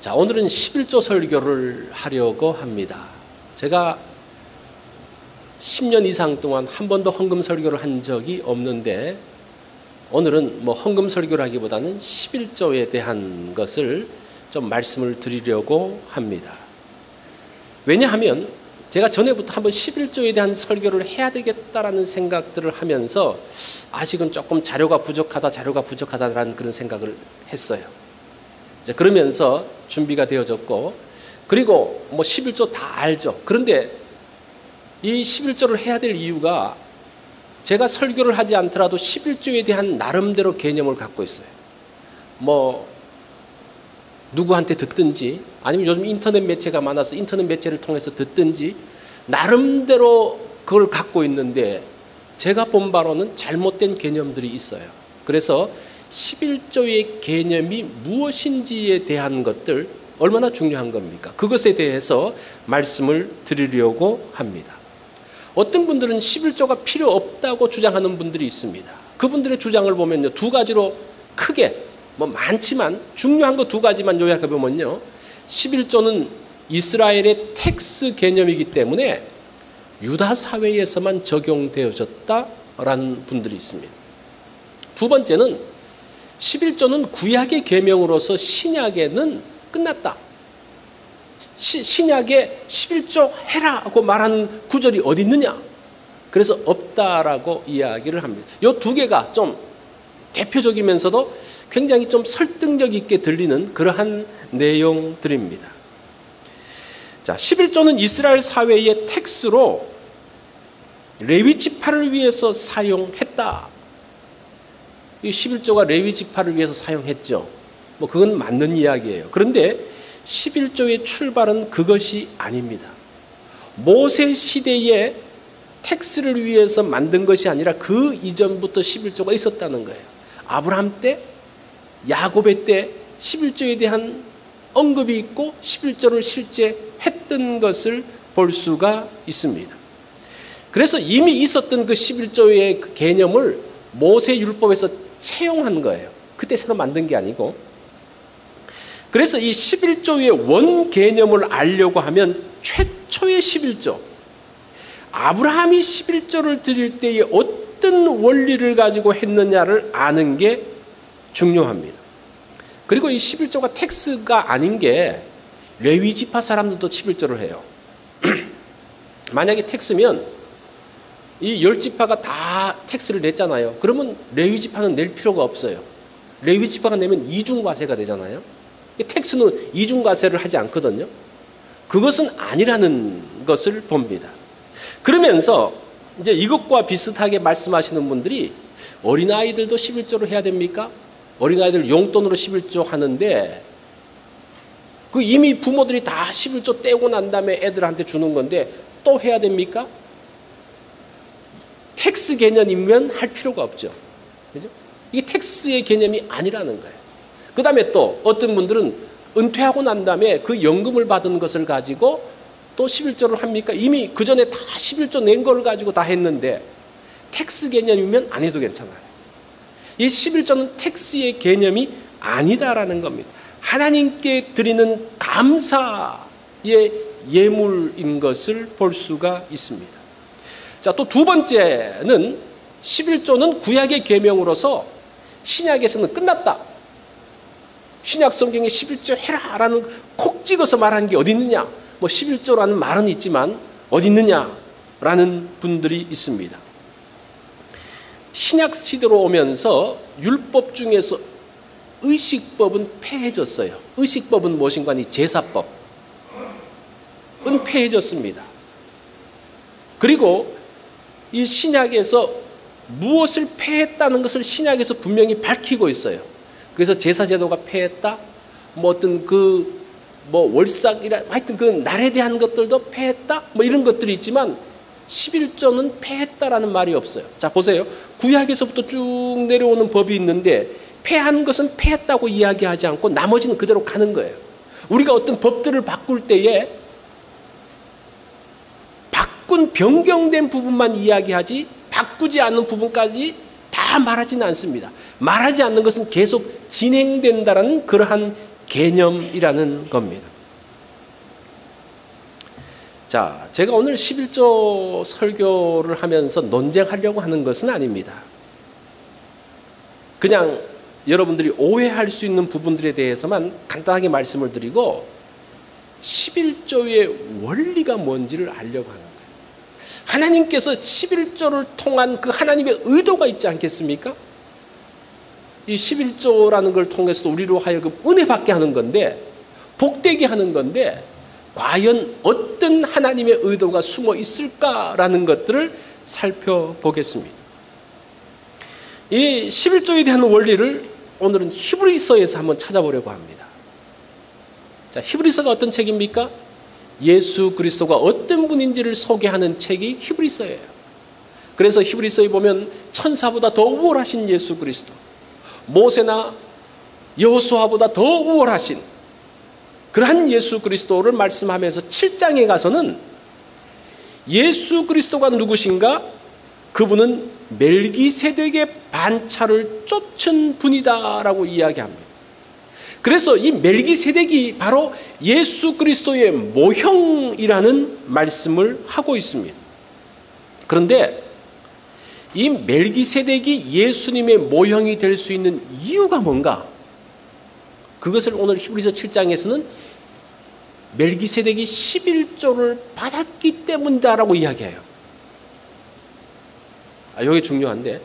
자, 오늘은 11조 설교를 하려고 합니다. 제가 10년 이상 동안 한 번도 헌금 설교를 한 적이 없는데 오늘은 헌금 설교라기보다는 11조에 대한 것을 좀 말씀을 드리려고 합니다. 왜냐하면 제가 전에부터 한번 11조에 대한 설교를 해야 되겠다라는 생각들을 하면서 아직은 조금 자료가 부족하다라는 그런 생각을 했어요. 이제 그러면서 준비가 되어졌고, 그리고 11조 다 알죠. 그런데 이 11조를 해야 될 이유가 제가 설교를 하지 않더라도 11조에 대한 나름대로 개념을 갖고 있어요. 누구한테 듣든지, 아니면 요즘 인터넷 매체가 많아서 인터넷 매체를 통해서 듣든지 나름대로 그걸 갖고 있는데 제가 본 바로는 잘못된 개념들이 있어요. 그래서 11조의 개념이 무엇인지에 대한 것들 얼마나 중요한 겁니까? 그것에 대해서 말씀을 드리려고 합니다. 어떤 분들은 11조가 필요 없다고 주장하는 분들이 있습니다. 그분들의 주장을 보면요, 두 가지로 크게, 많지만 중요한 거 두 가지만 요약해 보면요, 11조는 이스라엘의 텍스 개념이기 때문에 유다 사회에서만 적용되어졌다라는 분들이 있습니다. 두 번째는 11조는 구약의 계명으로서 신약에는 끝났다. 신약에 11조 해라고 말하는 구절이 어디 있느냐? 그래서 없다라고 이야기를 합니다. 이 두 개가 좀 대표적이면서도 굉장히 좀 설득력 있게 들리는 그러한 내용들입니다. 자, 11조는 이스라엘 사회의 텍스로 레위 지파를 위해서 사용했다. 이 11조가 레위 지파를 위해서 사용했죠. 그건 맞는 이야기예요. 그런데 11조의 출발은 그것이 아닙니다. 모세 시대에 텍스를 위해서 만든 것이 아니라 그 이전부터 11조가 있었다는 거예요. 아브라함 때, 야곱의 때 11조에 대한 언급이 있고 11조를 실제 했던 것을 볼 수가 있습니다. 그래서 이미 있었던 그 11조의 그 개념을 모세 율법에서 채용한 거예요. 그때 새로 만든 게 아니고. 그래서 이 11조의 원 개념을 알려고 하면 최초의 11조, 아브라함이 11조를 드릴 때에 어떤 원리를 가지고 했느냐를 아는 게 중요합니다. 그리고 이 11조가 텍스가 아닌 게 레위 지파 사람들도 11조를 해요. 만약에 텍스면 이 10지파가 다 텍스를 냈잖아요. 그러면 레위 지파는 낼 필요가 없어요. 레위 지파가 내면 이중과세가 되잖아요. 텍스는 이중과세를 하지 않거든요. 그것은 아니라는 것을 봅니다. 그러면서 이제 이것과 비슷하게 말씀하시는 분들이 어린아이들도 11조를 해야 됩니까? 어린아이들 용돈으로 11조 하는데 그 이미 부모들이 다 11조 떼고 난 다음에 애들한테 주는 건데 또 해야 됩니까? 텍스 개념이면 할 필요가 없죠. 그죠? 이게 텍스의 개념이 아니라는 거예요. 그 다음에 또 어떤 분들은 은퇴하고 난 다음에 그 연금을 받은 것을 가지고 또 11조를 합니까? 이미 그 전에 다 11조 낸 걸 가지고 다 했는데 텍스 개념이면 안 해도 괜찮아요. 이 11조는 텍스의 개념이 아니다라는 겁니다. 하나님께 드리는 감사의 예물인 것을 볼 수가 있습니다. 자, 또 두 번째는 11조는 구약의 계명으로서 신약에서는 끝났다. 신약 성경에 11조 해라라는 콕 찍어서 말한 게 어디 있느냐? 11조라는 말은 있지만 어디 있느냐라는 분들이 있습니다. 신약 시대로 오면서 율법 중에서 의식법은 폐해졌어요. 의식법은 무엇인가 하니 제사법은 폐해졌습니다. 그리고 이 신약에서 무엇을 폐했다는 것을 신약에서 분명히 밝히고 있어요. 그래서 제사제도가 폐했다, 어떤 월삭이라, 하여튼 그 날에 대한 것들도 폐했다, 이런 것들이 있지만 11조는 폐했다라는 말이 없어요. 자, 보세요. 구약에서부터 쭉 내려오는 법이 있는데 폐한 것은 폐했다고 이야기하지 않고 나머지는 그대로 가는 거예요. 우리가 어떤 법들을 바꿀 때에 변경된 부분만 이야기하지 바꾸지 않는 부분까지 다 말하지는 않습니다. 말하지 않는 것은 계속 진행된다라는 그러한 개념이라는 겁니다. 자, 제가 오늘 11조 설교를 하면서 논쟁하려고 하는 것은 아닙니다. 그냥 여러분들이 오해할 수 있는 부분들에 대해서만 간단하게 말씀을 드리고 11조의 원리가 뭔지를 알려고 하는 거예요. 하나님께서 11조를 통한 그 하나님의 의도가 있지 않겠습니까? 이 11조라는 걸 통해서 우리로 하여금 은혜 받게 하는 건데, 복되게 하는 건데, 과연 어떤 하나님의 의도가 숨어 있을까라는 것들을 살펴보겠습니다. 이 11조에 대한 원리를 오늘은 히브리서에서 한번 찾아보려고 합니다. 자, 히브리서가 어떤 책입니까? 예수 그리스도가 어떤 분인지를 소개하는 책이 히브리서예요. 그래서 히브리서에 보면 천사보다 더 우월하신 예수 그리스도, 모세나 여호수아보다 더 우월하신 그러한 예수 그리스도를 말씀하면서 7장에 가서는 예수 그리스도가 누구신가? 그분은 멜기세덱의 반차를 쫓은 분이다라고 이야기합니다. 그래서 이 멜기세덱이 바로 예수 그리스도의 모형이라는 말씀을 하고 있습니다. 그런데 이 멜기세덱이 예수님의 모형이 될 수 있는 이유가 뭔가? 그것을 오늘 히브리서 7장에서는 멜기세덱이 11조를 받았기 때문이다라고 이야기해요. 이게 중요한데,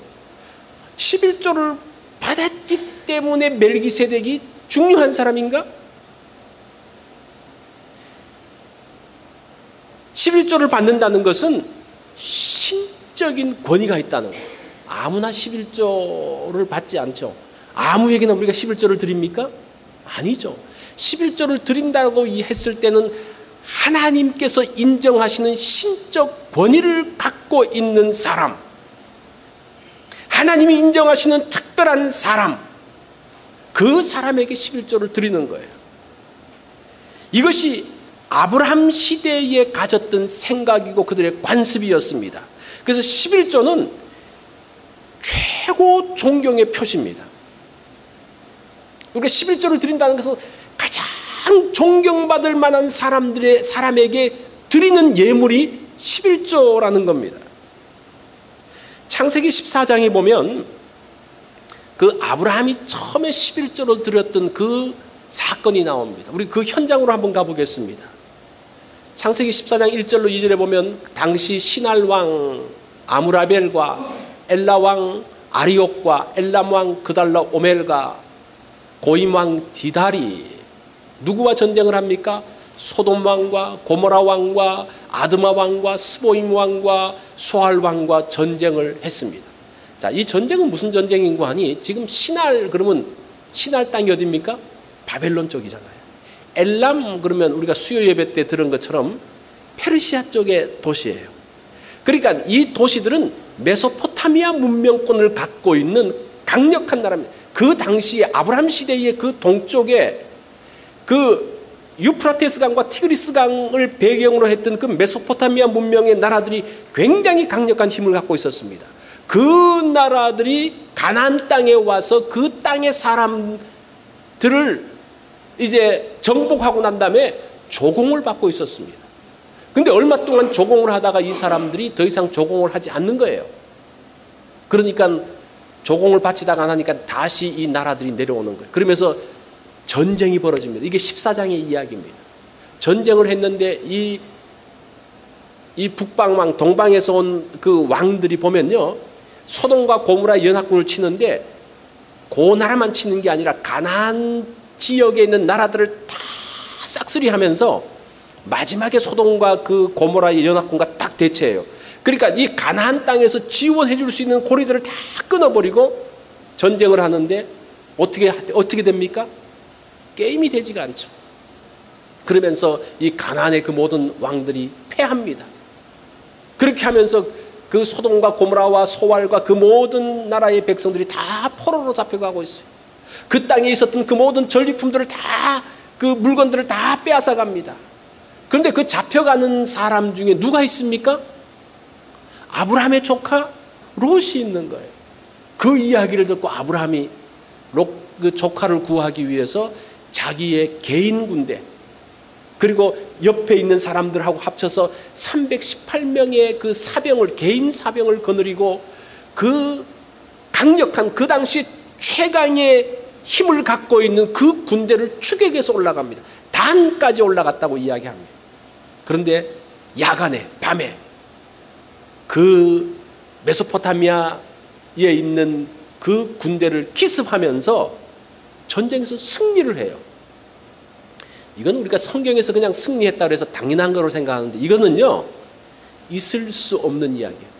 11조를 받았기 때문에 멜기세덱이 중요한 사람인가? 11조를 받는다는 것은 신적인 권위가 있다는 거예요. 아무나 11조를 받지 않죠. 아무에게나 우리가 11조를 드립니까? 아니죠. 11조를 드린다고 했을 때는 하나님께서 인정하시는 신적 권위를 갖고 있는 사람, 하나님이 인정하시는 특별한 사람, 그 사람에게 11조를 드리는 거예요. 이것이 아브라함 시대에 가졌던 생각이고 그들의 관습이었습니다. 그래서 11조는 최고 존경의 표시입니다. 그러니까 11조를 드린다는 것은 가장 존경받을 만한 사람에게 드리는 예물이 11조라는 겁니다. 창세기 14장에 보면 그 아브라함이 처음에 11조를 드렸던 그 사건이 나옵니다. 우리 그 현장으로 한번 가보겠습니다. 창세기 14장 1절로 2절에 보면 당시 시날왕 아므라벨과 엘라왕 아리옥과 엘람왕 그달라 오멜과 고임왕 디달이 누구와 전쟁을 합니까? 소돔왕과 고모라왕과 아드마왕과 스보임왕과 소알왕과 전쟁을 했습니다. 자, 이 전쟁은 무슨 전쟁인고 하니 지금 시날 그러면 시날 땅이 어디입니까? 바벨론 쪽이잖아요. 엘람 그러면 우리가 수요 예배 때 들은 것처럼 페르시아 쪽의 도시예요. 그러니까 이 도시들은 메소포타미아 문명권을 갖고 있는 강력한 나라입니다. 그 당시에 아브라함 시대의 그 동쪽에 그 유프라테스 강과 티그리스 강을 배경으로 했던 그 메소포타미아 문명의 나라들이 굉장히 강력한 힘을 갖고 있었습니다. 그 나라들이 가나안 땅에 와서 그 땅의 사람들을 이제 정복하고 난 다음에 조공을 받고 있었습니다. 근데 얼마 동안 조공을 하다가 이 사람들이 더 이상 조공을 하지 않는 거예요. 그러니까 조공을 바치다가 안 하니까 다시 이 나라들이 내려오는 거예요. 그러면서 전쟁이 벌어집니다. 이게 14장의 이야기입니다. 전쟁을 했는데 이 북방왕 동방에서 온 그 왕들이 보면요, 소돔과 고모라 연합군을 치는데 그 나라만 치는 게 아니라 가나안 지역에 있는 나라들을 다 싹쓸이하면서 마지막에 소돔과 그 고모라 연합군과 딱 대체해요. 그러니까 이 가나안 땅에서 지원해 줄 수 있는 고리들을 다 끊어버리고 전쟁을 하는데 어떻게 됩니까? 게임이 되지가 않죠. 그러면서 이 가나안의 그 모든 왕들이 패합니다. 그렇게 하면서 그 소돔과 고모라와 소알과 그 모든 나라의 백성들이 다 포로로 잡혀가고 있어요. 그 땅에 있었던 그 모든 전리품들을 다, 그 물건들을 다 빼앗아 갑니다. 그런데 그 잡혀가는 사람 중에 누가 있습니까? 아브라함의 조카 롯이 있는 거예요. 그 이야기를 듣고 아브라함이 롯 그 조카를 구하기 위해서 자기의 개인 군대, 그리고 옆에 있는 사람들하고 합쳐서 318명의 그 사병을, 개인 사병을 거느리고 그 강력한, 그 당시 최강의 힘을 갖고 있는 그 군대를 추격해서 올라갑니다. 단까지 올라갔다고 이야기합니다. 그런데 야간에, 밤에 그 메소포타미아에 있는 그 군대를 기습하면서 전쟁에서 승리를 해요. 이건 우리가 성경에서 그냥 승리했다고 해서 당연한 거로 생각하는데, 이거는요 있을 수 없는 이야기예요.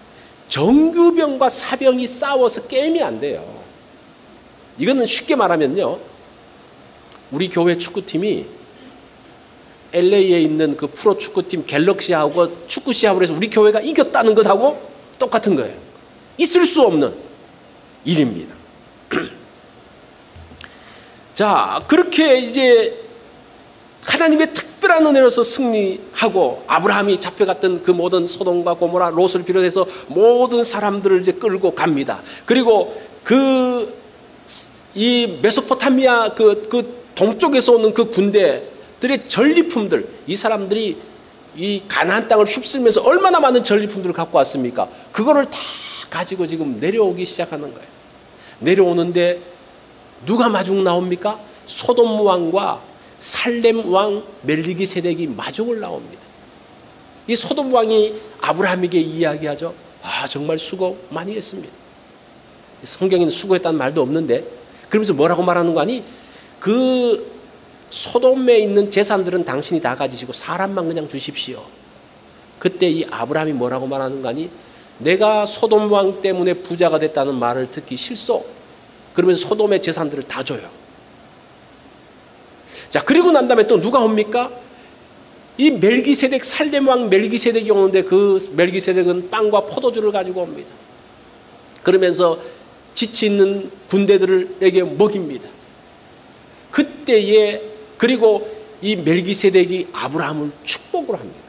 정규병과 사병이 싸워서 게임이 안 돼요. 이거는 쉽게 말하면요, 우리 교회 축구팀이 LA에 있는 그 프로 축구팀 갤럭시하고 축구 시합을 해서 우리 교회가 이겼다는 것하고 똑같은 거예요. 있을 수 없는 일입니다. 자, 그렇게 이제 하나님의 특별한 은혜로서 승리하고, 아브라함이 잡혀갔던 그 모든 소돔과 고모라, 롯을 비롯해서 모든 사람들을 이제 끌고 갑니다. 그리고 이 메소포타미아 그 동쪽에서 오는 그 군대들의 전리품들, 이 사람들이 이 가나안 땅을 휩쓸면서 얼마나 많은 전리품들을 갖고 왔습니까? 그거를 다 가지고 지금 내려오기 시작하는 거예요. 내려오는데 누가 마중 나옵니까? 소돔 왕과 살렘 왕 멜기세덱이 마중을 나옵니다. 이 소돔 왕이 아브라함에게 이야기하죠. 아, 정말 수고 많이 했습니다. 성경에는 수고했다는 말도 없는데, 그러면서 뭐라고 말하는 거 아니? 그 소돔에 있는 재산들은 당신이 다 가지시고 사람만 그냥 주십시오. 그때 이 아브라함이 뭐라고 말하는 거 아니? 내가 소돔 왕 때문에 부자가 됐다는 말을 듣기 싫소. 그러면서 소돔의 재산들을 다 줘요. 자, 그리고 난 다음에 또 누가 옵니까? 이 멜기세덱, 살렘 왕 멜기세덱이 오는데, 그 멜기세덱은 빵과 포도주를 가지고 옵니다. 그러면서 지치 있는 군대들에게 먹입니다. 그때에, 그리고 이 멜기세덱이 아브라함을 축복을 합니다.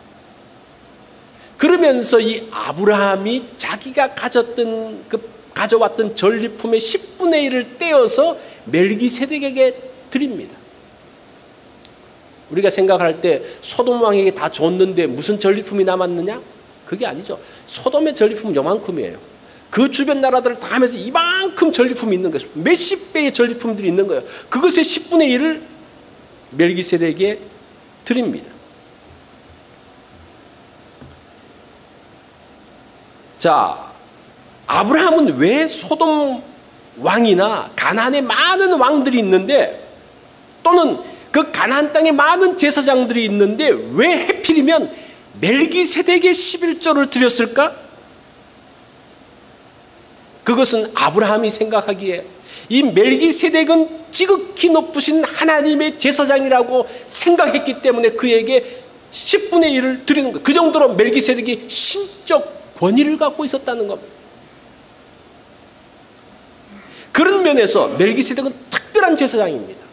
그러면서 이 아브라함이 자기가 가져왔던 전리품의 10분의 1을 떼어서 멜기세덱에게 드립니다. 우리가 생각할 때 소돔 왕에게 다 줬는데 무슨 전리품이 남았느냐? 그게 아니죠. 소돔의 전리품은 요만큼이에요. 그 주변 나라들을 다 하면서 이만큼 전리품이 있는 거예요. 몇십 배의 전리품들이 있는 거예요. 그것의 10분의 1을 멜기세덱에게 드립니다. 자, 아브라함은 왜 소돔 왕이나 가나안에 많은 왕들이 있는데, 또는 그 가나안 땅에 많은 제사장들이 있는데 왜 해필이면 멜기세덱의 11조를 드렸을까? 그것은 아브라함이 생각하기에 이 멜기세덱은 지극히 높으신 하나님의 제사장이라고 생각했기 때문에 그에게 10분의 1을 드리는 거예요. 그 정도로 멜기세덱이 신적 권위를 갖고 있었다는 겁니다. 그런 면에서 멜기세덱은 특별한 제사장입니다.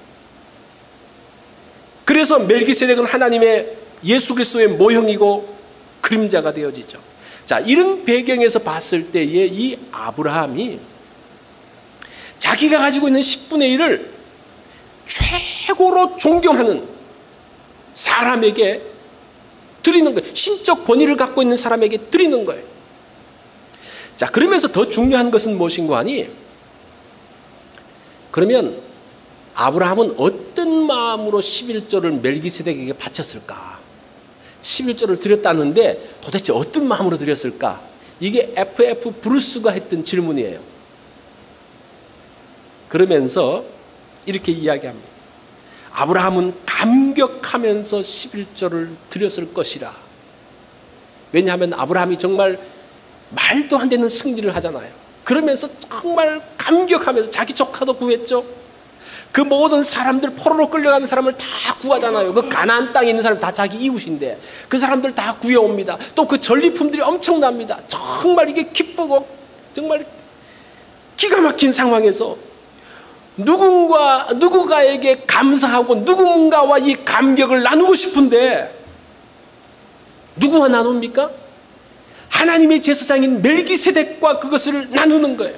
그래서 멜기세덱은 하나님의 예수 그리스도의 모형이고 그림자가 되어지죠. 자, 이런 배경에서 봤을 때에 이 아브라함이 자기가 가지고 있는 10분의 1을 최고로 존경하는 사람에게 드리는 거예요. 신적 권위를 갖고 있는 사람에게 드리는 거예요. 자, 그러면서 더 중요한 것은 무엇인가 하니, 그러면 아브라함은 어떤 마음으로 11조를 멜기세덱에게 바쳤을까? 11조를 드렸다는데 도대체 어떤 마음으로 드렸을까? 이게 F.F. 브루스가 했던 질문이에요. 그러면서 이렇게 이야기합니다. 아브라함은 감격하면서 11조를 드렸을 것이라. 왜냐하면 아브라함이 정말 말도 안 되는 승리를 하잖아요. 그러면서 정말 감격하면서 자기 조카도 구했죠. 그 모든 사람들, 포로로 끌려가는 사람을 다 구하잖아요. 그 가나안 땅에 있는 사람 다 자기 이웃인데 그 사람들 다 구해옵니다. 또 그 전리품들이 엄청납니다. 정말 이게 기쁘고 정말 기가 막힌 상황에서 누군가에게 감사하고 누군가와 이 감격을 나누고 싶은데 누구와 나눕니까? 하나님의 제사장인 멜기세덱과 그것을 나누는 거예요.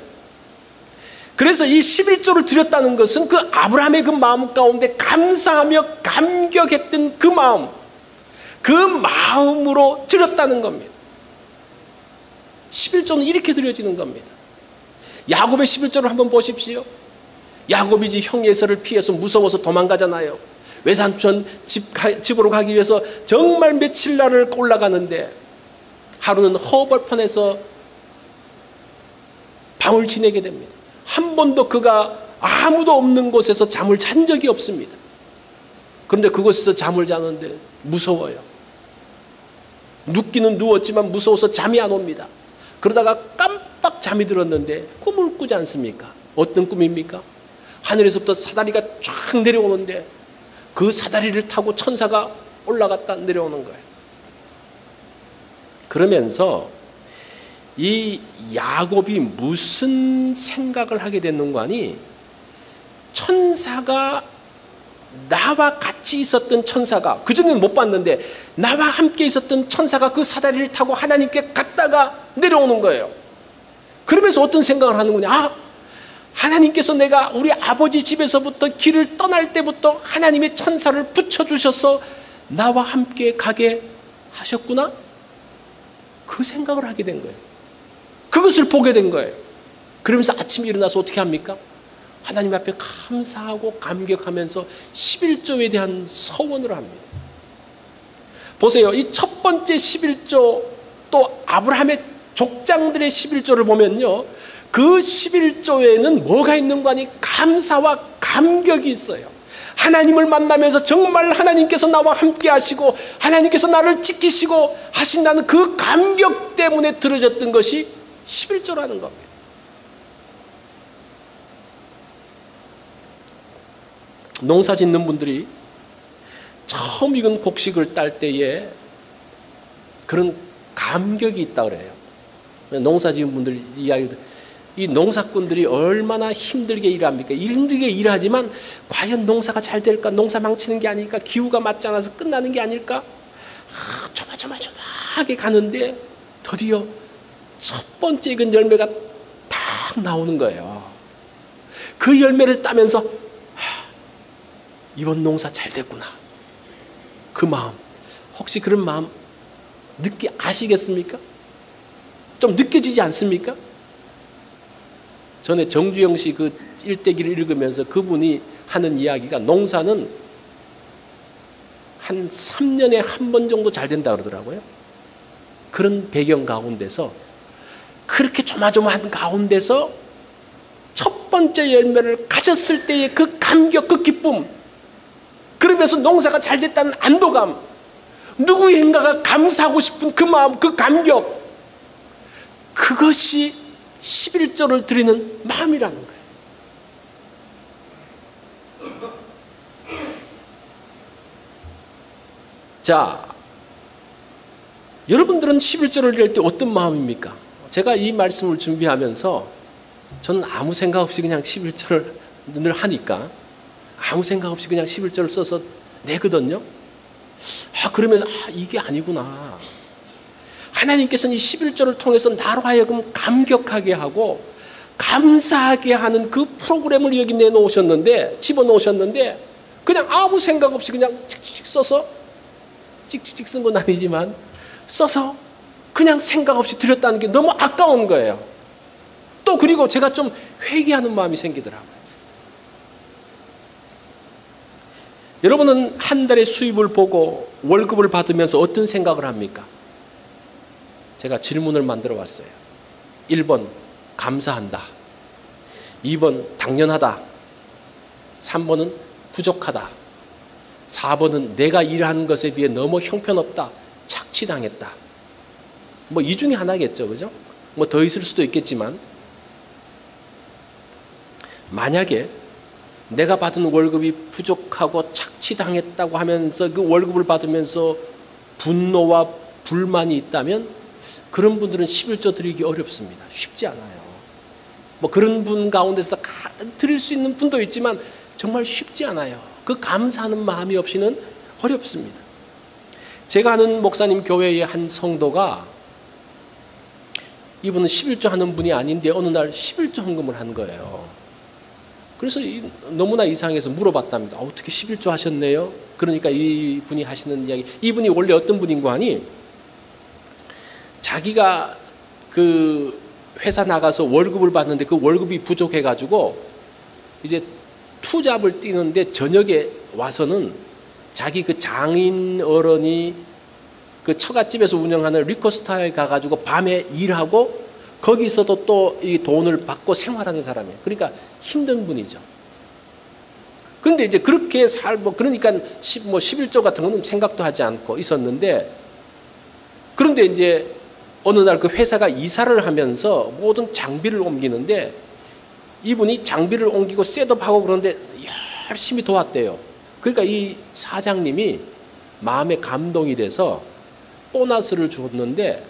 그래서 이 11조를 드렸다는 것은 그 아브라함의 그 마음 가운데 감사하며 감격했던 그 마음으로 드렸다는 겁니다. 11조는 이렇게 드려지는 겁니다. 야곱의 11조를 한번 보십시오. 야곱이 형 에서를 피해서 무서워서 도망가잖아요. 외삼촌 집으로 가기 위해서 정말 며칠 날을 올라가는데 하루는 허벌판에서 밤을 지내게 됩니다. 한 번도 그가 아무도 없는 곳에서 잠을 잔 적이 없습니다. 그런데 그곳에서 잠을 자는데 무서워요. 눕기는 누웠지만 무서워서 잠이 안 옵니다. 그러다가 깜빡 잠이 들었는데 꿈을 꾸지 않습니까? 어떤 꿈입니까? 하늘에서부터 사다리가 쫙 내려오는데 그 사다리를 타고 천사가 올라갔다 내려오는 거예요. 그러면서 이 야곱이 무슨 생각을 하게 됐는가 하니, 천사가 나와 같이 있었던 천사가, 그전에는 못 봤는데 나와 함께 있었던 천사가 그 사다리를 타고 하나님께 갔다가 내려오는 거예요. 그러면서 어떤 생각을 하는 거냐, 하나님께서 내가 우리 아버지 집에서부터 길을 떠날 때부터 하나님의 천사를 붙여주셔서 나와 함께 가게 하셨구나, 그 생각을 하게 된 거예요. 그것을 보게 된 거예요. 그러면서 아침에 일어나서 어떻게 합니까? 하나님 앞에 감사하고 감격하면서 11조에 대한 서원을 합니다. 보세요. 이 첫 번째 11조, 또 아브라함의 족장들의 11조를 보면요, 그 11조에는 뭐가 있는가 하니 감사와 감격이 있어요. 하나님을 만나면서 정말 하나님께서 나와 함께 하시고 하나님께서 나를 지키시고 하신다는 그 감격 때문에 들어졌던 것이 11조라는 겁니다. 농사 짓는 분들이 처음 익은 곡식을 딸 때에 그런 감격이 있다고 그래요. 농사 지은 분들 이야기도, 이 농사꾼들이 얼마나 힘들게 일합니까? 힘들게 일하지만 과연 농사가 잘 될까? 농사 망치는 게 아닐까? 기후가 맞지 않아서 끝나는 게 아닐까? 조마조마하게 가는데 드디어 첫 번째 익은 열매가 딱 나오는 거예요. 그 열매를 따면서 이번 농사 잘 됐구나, 그 마음, 혹시 그런 마음 아시겠습니까? 좀 느껴지지 않습니까? 전에 정주영 씨 그 일대기를 읽으면서 그분이 하는 이야기가, 농사는 한 3년에 한 번 정도 잘 된다 그러더라고요. 그런 배경 가운데서, 그렇게 조마조마한 가운데서 첫 번째 열매를 가졌을 때의 그 감격, 그 기쁨, 그러면서 농사가 잘 됐다는 안도감, 누구인가가 감사하고 싶은 그 마음, 그 감격, 그것이 11조를 드리는 마음이라는 거예요. 자, 여러분들은 11조를 드릴 때 어떤 마음입니까? 제가 이 말씀을 준비하면서 저는 아무 생각 없이 그냥 11조를 늘 하니까 아무 생각 없이 그냥 11조를 써서 내거든요. 그러면서 이게 아니구나. 하나님께서는 이 11조를 통해서 나로 하여금 감격하게 하고 감사하게 하는 그 프로그램을 여기 내놓으셨는데, 집어넣으셨는데, 그냥 아무 생각 없이 그냥 찍찍 써서, 찍찍 쓴 건 아니지만 써서 그냥 생각 없이 드렸다는 게 너무 아까운 거예요. 또 그리고 제가 좀 회개하는 마음이 생기더라고요. 여러분은 한 달의 수입을 보고 월급을 받으면서 어떤 생각을 합니까? 제가 질문을 만들어 왔어요. 1번 감사한다, 2번 당연하다, 3번은 부족하다, 4번은 내가 일한 것에 비해 너무 형편없다, 착취당했다. 뭐 이 중에 하나겠죠, 그죠? 뭐 더 있을 수도 있겠지만, 만약에 내가 받은 월급이 부족하고 착취당했다고 하면서 그 월급을 받으면서 분노와 불만이 있다면 그런 분들은 11조 드리기 어렵습니다. 쉽지 않아요. 뭐 그런 분 가운데서 드릴 수 있는 분도 있지만 정말 쉽지 않아요. 그 감사하는 마음이 없이는 어렵습니다. 제가 아는 목사님 교회의 한 성도가, 이분은 11조 하는 분이 아닌데 어느 날 11조 헌금을 한 거예요. 그래서 너무나 이상해서 물어봤답니다. 어떻게 11조 하셨네요? 그러니까 이분이 하시는 이야기, 이분이 원래 어떤 분인가 하니 자기가 그 회사 나가서 월급을 받는데 그 월급이 부족해가지고 이제 투잡을 뛰는데 저녁에 와서는 자기 그 장인 어른이 그 처갓집에서 운영하는 리코스타에 가가지고 밤에 일하고 거기서도 또 이 돈을 받고 생활하는 사람이에요. 그러니까 힘든 분이죠. 그런데 이제 그렇게 살고 그러니까 11조 같은 거는 생각도 하지 않고 있었는데, 그런데 이제 어느 날 그 회사가 이사를 하면서 모든 장비를 옮기는데 이분이 장비를 옮기고 셋업하고 그러는데 열심히 도왔대요. 그러니까 이 사장님이 마음에 감동이 돼서 보너스를 줬는데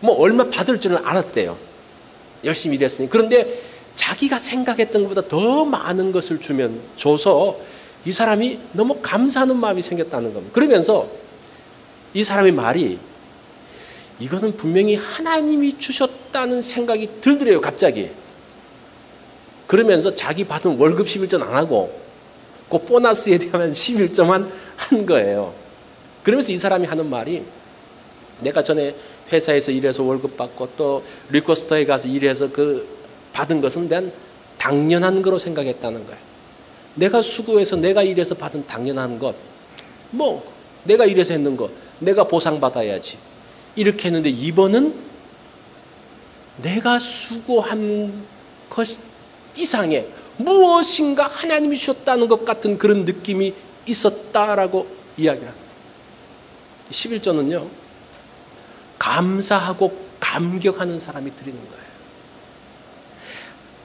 뭐 얼마 받을 줄은 알았대요. 열심히 일했으니. 그런데 자기가 생각했던 것보다 더 많은 것을 줘서 이 사람이 너무 감사하는 마음이 생겼다는 겁니다. 그러면서 이 사람의 말이 이거는 분명히 하나님이 주셨다는 생각이 들더래요, 갑자기. 그러면서 자기 받은 월급 11조 안 하고 그 보너스에 대한 11조만 한 거예요. 그러면서 이 사람이 하는 말이, 내가 전에 회사에서 일해서 월급 받고 또 리코스터에 가서 일해서 그 받은 것은 난 당연한 거로 생각했다는 거예요. 내가 수고해서 내가 일해서 받은 당연한 것, 뭐 내가 일해서 했는 거 내가 보상받아야지 이렇게 했는데, 이번은 내가 수고한 것 이상의 무엇인가 하나님이 주셨다는 것 같은 그런 느낌이 있었다라고 이야기를 합니다. 11조는요, 감사하고 감격하는 사람이 드리는 거예요.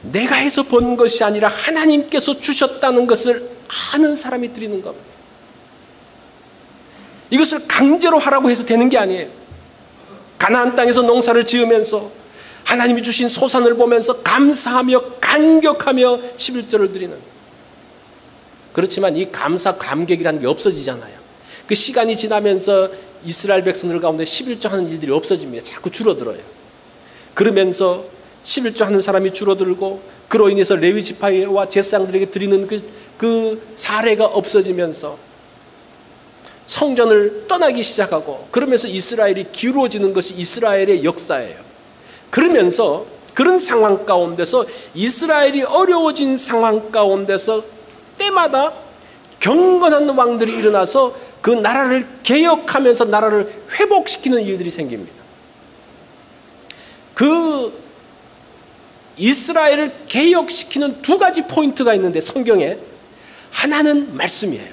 내가 해서 번 것이 아니라 하나님께서 주셨다는 것을 아는 사람이 드리는 겁니다. 이것을 강제로 하라고 해서 되는 게 아니에요. 가나안 땅에서 농사를 지으면서 하나님이 주신 소산을 보면서 감사하며 감격하며 11조를 드리는. 그렇지만 이 감사 감격이라는 게 없어지잖아요. 그 시간이 지나면서 이스라엘 백성들 가운데 11조 하는 일들이 없어집니다. 자꾸 줄어들어요. 그러면서 11조 하는 사람이 줄어들고 그로 인해서 레위 지파와 제사장들에게 드리는 그 사례가 없어지면서 성전을 떠나기 시작하고, 그러면서 이스라엘이 기울어지는 것이 이스라엘의 역사예요. 그러면서 그런 상황 가운데서 이스라엘이 어려워진 상황 가운데서 때마다 경건한 왕들이 일어나서 그 나라를 개혁하면서 나라를 회복시키는 일들이 생깁니다. 그 이스라엘을 개혁시키는 두 가지 포인트가 있는데 성경에 하나는 말씀이에요.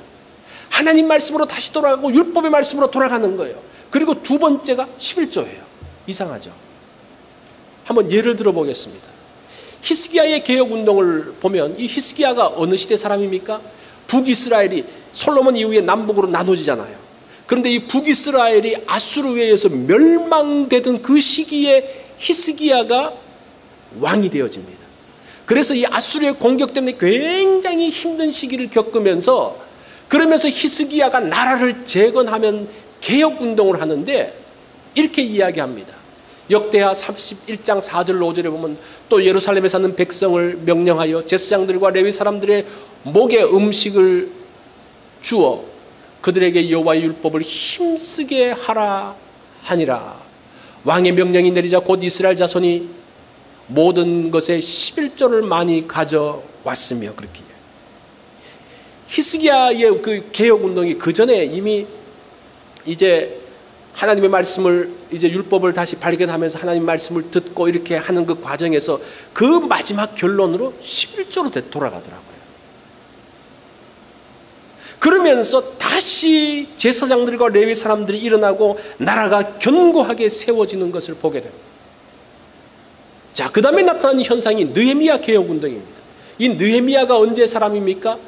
하나님 말씀으로 다시 돌아가고 율법의 말씀으로 돌아가는 거예요. 그리고 두 번째가 11조예요. 이상하죠? 한번 예를 들어보겠습니다. 히스기야의 개혁운동을 보면 이 히스기야가 어느 시대 사람입니까? 북이스라엘이 솔로몬 이후에 남북으로 나눠지잖아요. 그런데 이 북이스라엘이 아수르에 의해서 멸망되던 그 시기에 히스기야가 왕이 되어집니다. 그래서 이 아수르의 공격 때문에 굉장히 힘든 시기를 겪으면서, 그러면서 히스기야가 나라를 재건하면 개혁운동을 하는데 이렇게 이야기합니다. 역대하 31장 4절 5절에 보면, 또 예루살렘에 사는 백성을 명령하여 제사장들과 레위 사람들의 목에 음식을 주어 그들에게 여호와의 율법을 힘쓰게 하라 하니라. 왕의 명령이 내리자 곧 이스라엘 자손이 모든 것에 11조를 많이 가져왔으며, 그렇게 히스기야의 그 개혁운동이 그 전에 이미 이제 하나님의 말씀을, 이제 율법을 다시 발견하면서 하나님 말씀을 듣고 이렇게 하는 그 과정에서 그 마지막 결론으로 11조로 돌아가더라고요. 그러면서 다시 제사장들과 레위 사람들이 일어나고 나라가 견고하게 세워지는 것을 보게 됩니다. 자, 그 다음에 나타난 현상이 느헤미야 개혁운동입니다. 이 느헤미야가 언제 사람입니까?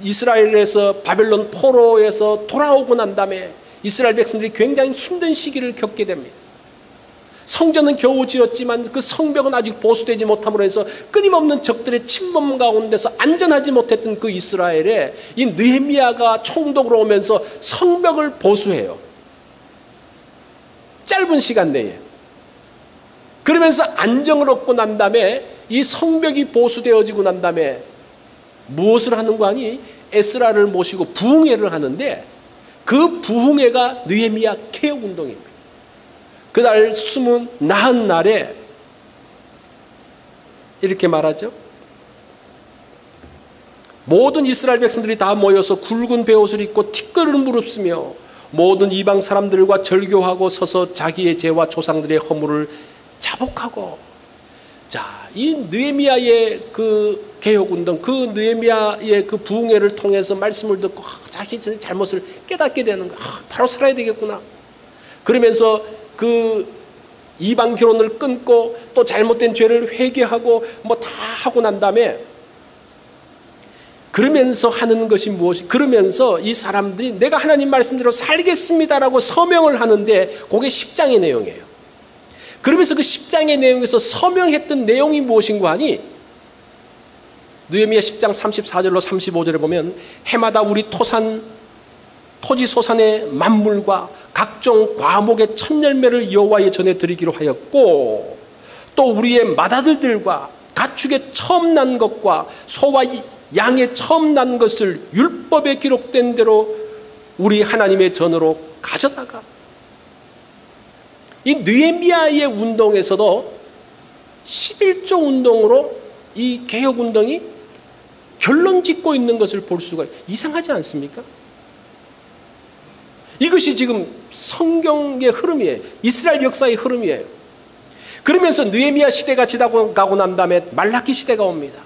이스라엘에서 바벨론 포로에서 돌아오고 난 다음에 이스라엘 백성들이 굉장히 힘든 시기를 겪게 됩니다. 성전은 겨우 지었지만 그 성벽은 아직 보수되지 못함으로 해서 끊임없는 적들의 침범 가운데서 안전하지 못했던 그 이스라엘에 이 느헤미야가 총독으로 오면서 성벽을 보수해요. 짧은 시간 내에. 그러면서 안정을 얻고 난 다음에 이 성벽이 보수되어지고 난 다음에 무엇을 하는 거 아니? 에스라를 모시고 부흥회를 하는데 그 부흥회가 느헤미야 개혁운동입니다. 그날 숨은 나은 날에 이렇게 말하죠. 모든 이스라엘 백성들이 다 모여서 굵은 베옷을 입고 티끌을 무릅쓰며 모든 이방 사람들과 절교하고 서서 자기의 죄와 조상들의 허물을 자복하고. 자, 이 느헤미야의 그 개혁운동, 그 느헤미야의 그 부흥회를 통해서 말씀을 듣고 자신의 잘못을 깨닫게 되는 거야. 바로 살아야 되겠구나. 그러면서 그 이방 결혼을 끊고 또 잘못된 죄를 회개하고 뭐 다 하고 난 다음에 그러면서 하는 것이 무엇이, 그러면서 이 사람들이 내가 하나님 말씀대로 살겠습니다라고 서명을 하는데 그게 10장의 내용이에요. 그러면서 그 10장의 내용에서 서명했던 내용이 무엇인가 하니 느헤미야 10장 34절로 35절에 보면 해마다 우리 토지 소산의 만물과 각종 과목의 첫 열매를 여호와의 전에 드리기로 하였고 또 우리의 맏아들들과 가축의 처음 난 것과 소와 양의 처음 난 것을 율법에 기록된 대로 우리 하나님의 전으로 가져다가. 이 느헤미야의 운동에서도 11조 운동으로 이 개혁운동이 결론 짓고 있는 것을 볼 수가 이상하지 않습니까? 이것이 지금 성경의 흐름이에요. 이스라엘 역사의 흐름이에요. 그러면서 느헤미야 시대가 지나가고 난 다음에 말라기 시대가 옵니다.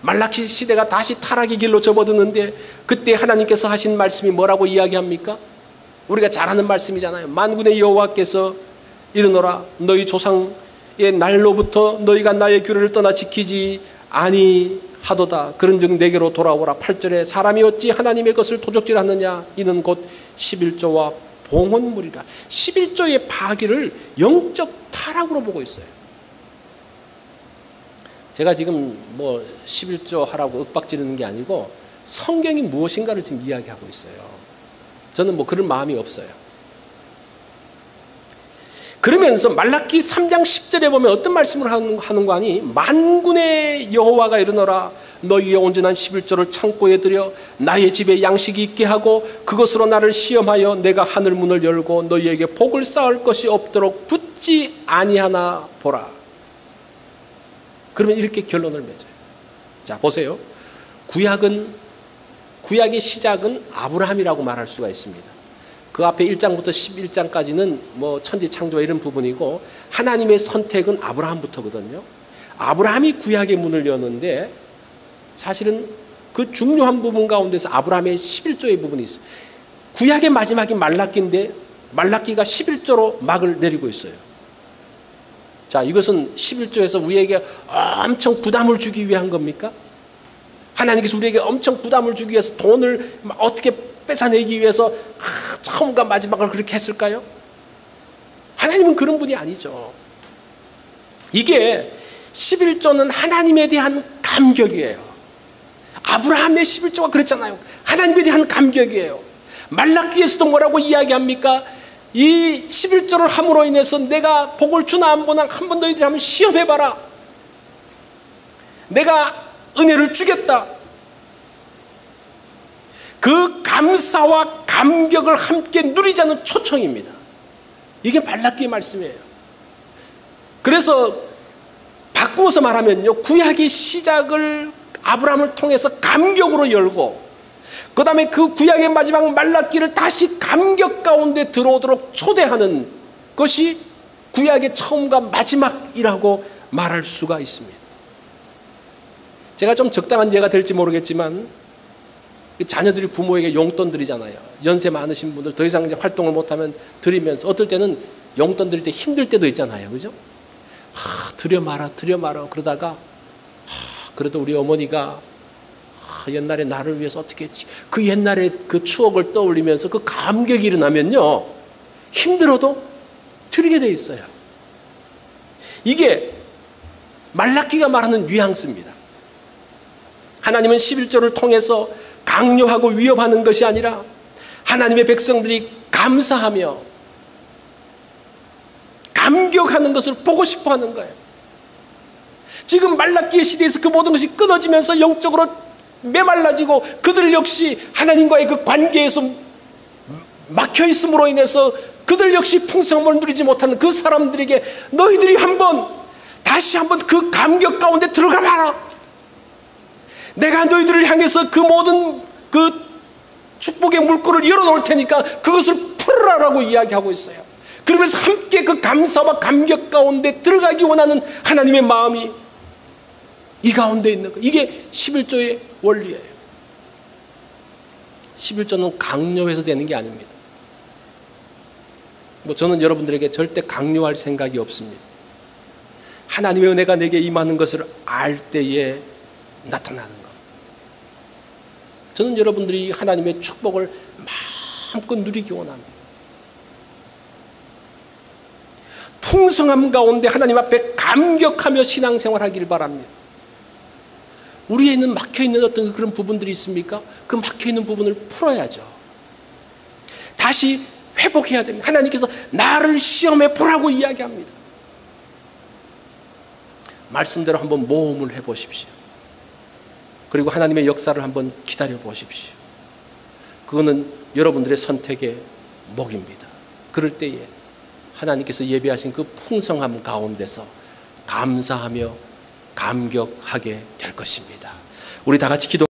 말라기 시대가 다시 타락의 길로 접어드는데 그때 하나님께서 하신 말씀이 뭐라고 이야기합니까? 우리가 잘 아는 말씀이잖아요. 만군의 여호와께서 이르노라 너희 조상의 날로부터 너희가 나의 규례를 떠나 지키지 아니하도다. 그런즉 내게로 돌아오라. 8절에 사람이 어찌 하나님의 것을 도적질하느냐 이는 곧 11조와 봉헌물이라. 11조의 파기를 영적 타락으로 보고 있어요. 제가 지금 뭐 11조 하라고 윽박지르는 게 아니고 성경이 무엇인가를 지금 이야기하고 있어요. 저는 뭐 그런 마음이 없어요. 그러면서 말라기 3장 10절에 보면 어떤 말씀을 하는 거 아니? 만군의 여호와가 이르노라 너희의 온전한 11조를 창고에 들여 나의 집에 양식이 있게 하고 그것으로 나를 시험하여 내가 하늘 문을 열고 너희에게 복을 쌓을 것이 없도록 붙지 아니하나 보라. 그러면 이렇게 결론을 맺어요. 자, 보세요. 구약의 시작은 아브라함이라고 말할 수가 있습니다. 그 앞에 1장부터 11장까지는 뭐 천지 창조 이런 부분이고 하나님의 선택은 아브라함부터거든요. 아브라함이 구약의 문을 여는데 사실은 그 중요한 부분 가운데서 아브라함의 11조의 부분이 있어요. 구약의 마지막이 말라기인데 말라기가 11조로 막을 내리고 있어요. 자, 이것은 11조에서 우리에게 엄청 부담을 주기 위한 겁니까? 하나님께서 우리에게 엄청 부담을 주기 위해서 돈을 어떻게 뺏어내기 위해서 처음과 마지막을 그렇게 했을까요? 하나님은 그런 분이 아니죠. 이게 11조는 하나님에 대한 감격이에요. 아브라함의 11조가 그랬잖아요. 하나님에 대한 감격이에요. 말라기에서도 뭐라고 이야기합니까? 이 11조를 함으로 인해서 내가 복을 주나 안 보나 한번 너희들이 한번 시험해봐라. 내가 은혜를 주겠다. 그 감사와 감격을 함께 누리자는 초청입니다. 이게 말라기의 말씀이에요. 그래서 바꾸어서 말하면요, 구약의 시작을 아브라함을 통해서 감격으로 열고 그 다음에 그 구약의 마지막 말라기를 다시 감격 가운데 들어오도록 초대하는 것이 구약의 처음과 마지막이라고 말할 수가 있습니다. 제가 좀 적당한 예가 될지 모르겠지만 자녀들이 부모에게 용돈 드리잖아요. 연세 많으신 분들 더 이상 이제 활동을 못하면 드리면서 어떨 때는 용돈 드릴 때 힘들 때도 있잖아요. 그죠? 드려 마라 그러다가 그래도 우리 어머니가 옛날에 나를 위해서 어떻게 했지? 그 옛날의 그 추억을 떠올리면서 그 감격이 일어나면요, 힘들어도 드리게 돼 있어요. 이게 말라기가 말하는 뉘앙스입니다. 하나님은 11조를 통해서 강요하고 위협하는 것이 아니라 하나님의 백성들이 감사하며 감격하는 것을 보고 싶어 하는 거예요. 지금 말라기의 시대에서 그 모든 것이 끊어지면서 영적으로 메말라지고 그들 역시 하나님과의 그 관계에서 막혀 있음으로 인해서 그들 역시 풍성함을 누리지 못하는 그 사람들에게 너희들이 다시 한번 그 감격 가운데 들어가 봐라. 내가 너희들을 향해서 그 모든 그 축복의 물꼬를 열어놓을 테니까 그것을 풀어라라고 이야기하고 있어요. 그러면서 함께 그 감사와 감격 가운데 들어가기 원하는 하나님의 마음이 이 가운데 있는 거예요. 이게 11조의 원리예요. 11조는 강요해서 되는 게 아닙니다. 저는 여러분들에게 절대 강요할 생각이 없습니다. 하나님의 은혜가 내게 임하는 것을 알 때에 나타나는 것. 저는 여러분들이 하나님의 축복을 마음껏 누리기 원합니다. 풍성함 가운데 하나님 앞에 감격하며 신앙생활하기를 바랍니다. 우리에는 막혀있는 어떤 그런 부분들이 있습니까? 그 막혀있는 부분을 풀어야죠. 다시 회복해야 됩니다. 하나님께서 나를 시험해 보라고 이야기합니다. 말씀대로 한번 모험을 해보십시오. 그리고 하나님의 역사를 한번 기다려 보십시오. 그거는 여러분들의 선택의 목입니다. 그럴 때에 하나님께서 예비하신 그 풍성함 가운데서 감사하며 감격하게 될 것입니다. 우리 다 같이 기도